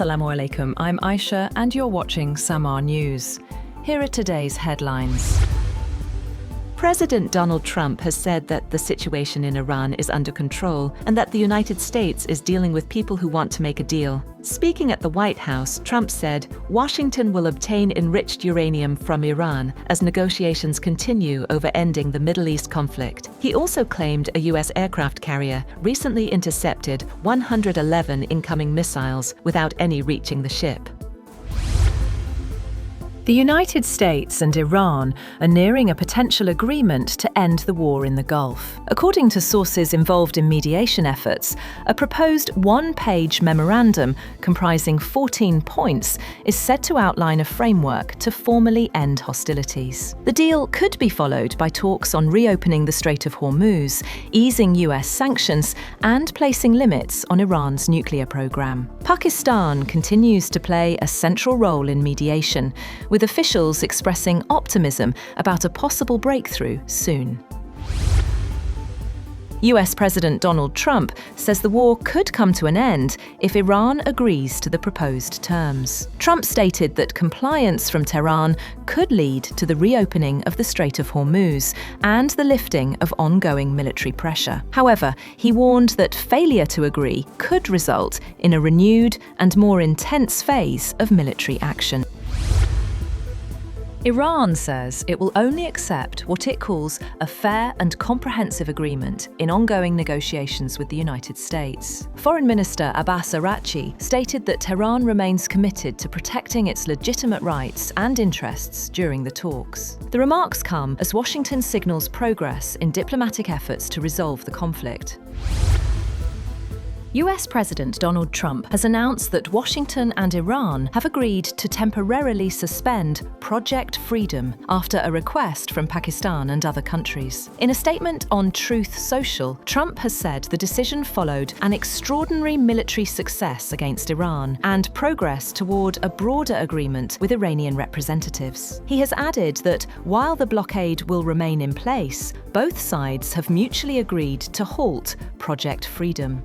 Assalamu alaikum, I'm Aisha and you're watching Samar News. Here are today's headlines. President Donald Trump has said that the situation in Iran is under control and that the United States is dealing with people who want to make a deal. Speaking at the White House, Trump said Washington will obtain enriched uranium from Iran as negotiations continue over ending the Middle East conflict. He also claimed a U.S. aircraft carrier recently intercepted 111 incoming missiles without any reaching the ship. The United States and Iran are nearing a potential agreement to end the war in the Gulf. According to sources involved in mediation efforts, a proposed one-page memorandum comprising 14 points is said to outline a framework to formally end hostilities. The deal could be followed by talks on reopening the Strait of Hormuz, easing US sanctions, and placing limits on Iran's nuclear program. Pakistan continues to play a central role in mediation, with officials expressing optimism about a possible breakthrough soon. US President Donald Trump says the war could come to an end if Iran agrees to the proposed terms. Trump stated that compliance from Tehran could lead to the reopening of the Strait of Hormuz and the lifting of ongoing military pressure. However, he warned that failure to agree could result in a renewed and more intense phase of military action. Iran says it will only accept what it calls a fair and comprehensive agreement in ongoing negotiations with the United States. Foreign Minister Abbas Araghchi stated that Tehran remains committed to protecting its legitimate rights and interests during the talks. The remarks come as Washington signals progress in diplomatic efforts to resolve the conflict. US President Donald Trump has announced that Washington and Iran have agreed to temporarily suspend Project Freedom after a request from Pakistan and other countries. In a statement on Truth Social, Trump has said the decision followed an extraordinary military success against Iran and progress toward a broader agreement with Iranian representatives. He has added that while the blockade will remain in place, both sides have mutually agreed to halt Project Freedom.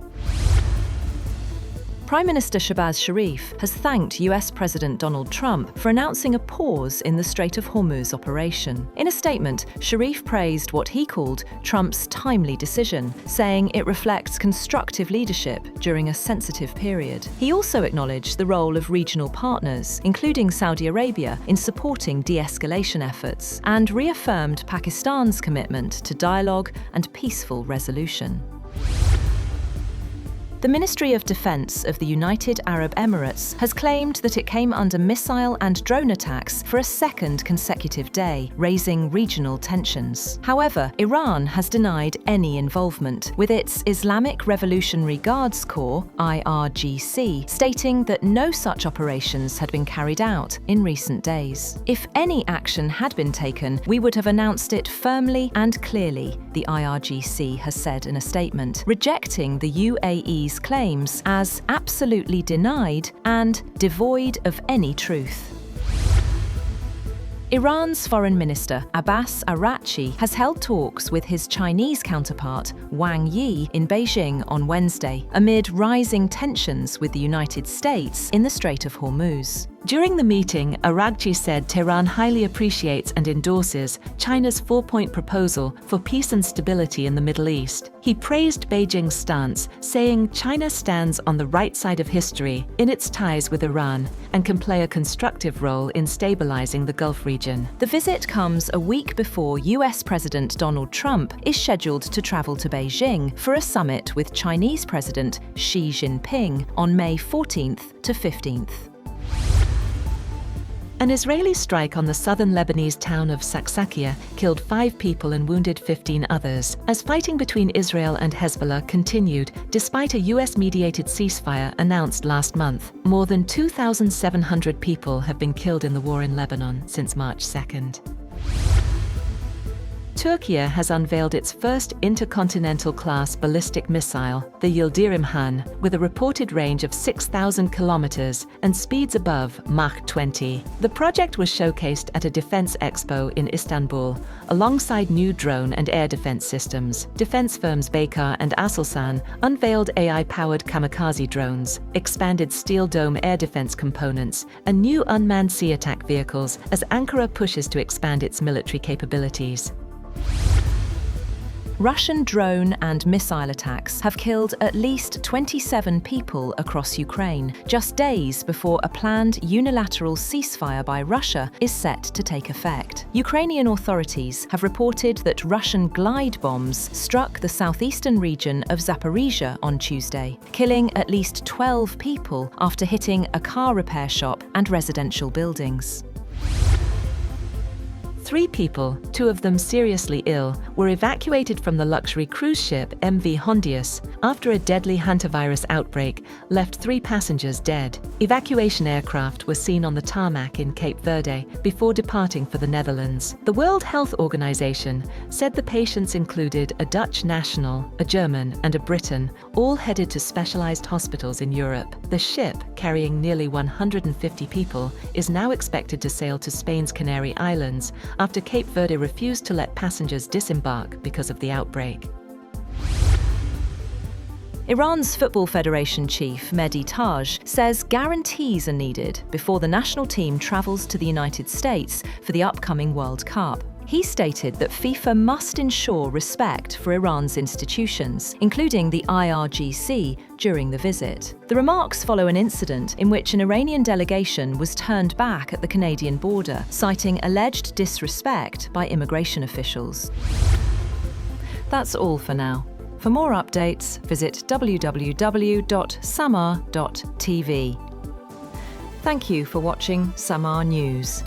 Prime Minister Shehbaz Sharif has thanked US President Donald Trump for announcing a pause in the Strait of Hormuz operation. In a statement, Sharif praised what he called Trump's timely decision, saying it reflects constructive leadership during a sensitive period. He also acknowledged the role of regional partners, including Saudi Arabia, in supporting de-escalation efforts, and reaffirmed Pakistan's commitment to dialogue and peaceful resolution. The Ministry of Defense of the United Arab Emirates has claimed that it came under missile and drone attacks for a second consecutive day, raising regional tensions. However, Iran has denied any involvement, with its Islamic Revolutionary Guards Corps, IRGC, stating that no such operations had been carried out in recent days. If any action had been taken, we would have announced it firmly and clearly, the IRGC has said in a statement, rejecting the UAE's claims as absolutely denied and devoid of any truth. Iran's Foreign Minister Abbas Araghchi has held talks with his Chinese counterpart Wang Yi in Beijing on Wednesday, amid rising tensions with the United States in the Strait of Hormuz. During the meeting, Araghchi said Tehran highly appreciates and endorses China's four-point proposal for peace and stability in the Middle East. He praised Beijing's stance, saying China stands on the right side of history in its ties with Iran and can play a constructive role in stabilizing the Gulf region. The visit comes a week before US President Donald Trump is scheduled to travel to Beijing for a summit with Chinese President Xi Jinping on May 14th to 15th. An Israeli strike on the southern Lebanese town of Saksakia killed 5 people and wounded 15 others, as fighting between Israel and Hezbollah continued despite a US-mediated ceasefire announced last month. More than 2,700 people have been killed in the war in Lebanon since March 2nd. Turkey has unveiled its first intercontinental-class ballistic missile, the Yildirim Han, with a reported range of 6,000 kilometers and speeds above Mach 20. The project was showcased at a defense expo in Istanbul, alongside new drone and air defense systems. Defense firms Baykar and Aselsan unveiled AI-powered kamikaze drones, expanded steel dome air defense components, and new unmanned sea attack vehicles as Ankara pushes to expand its military capabilities. Russian drone and missile attacks have killed at least 27 people across Ukraine, just days before a planned unilateral ceasefire by Russia is set to take effect. Ukrainian authorities have reported that Russian glide bombs struck the southeastern region of Zaporizhia on Tuesday, killing at least 12 people after hitting a car repair shop and residential buildings. 3 people, 2 of them seriously ill, were evacuated from the luxury cruise ship MV Hondius after a deadly hantavirus outbreak left 3 passengers dead. Evacuation aircraft were seen on the tarmac in Cape Verde before departing for the Netherlands. The World Health Organization said the patients included a Dutch national, a German, and a Briton, all headed to specialized hospitals in Europe. The ship, carrying nearly 150 people, is now expected to sail to Spain's Canary Islands after Cape Verde refused to let passengers disembark because of the outbreak. Iran's Football Federation chief, Mehdi Taj, says guarantees are needed before the national team travels to the United States for the upcoming World Cup. He stated that FIFA must ensure respect for Iran's institutions, including the IRGC, during the visit. The remarks follow an incident in which an Iranian delegation was turned back at the Canadian border, citing alleged disrespect by immigration officials. That's all for now. For more updates, visit www.samar.tv. Thank you for watching Samar News.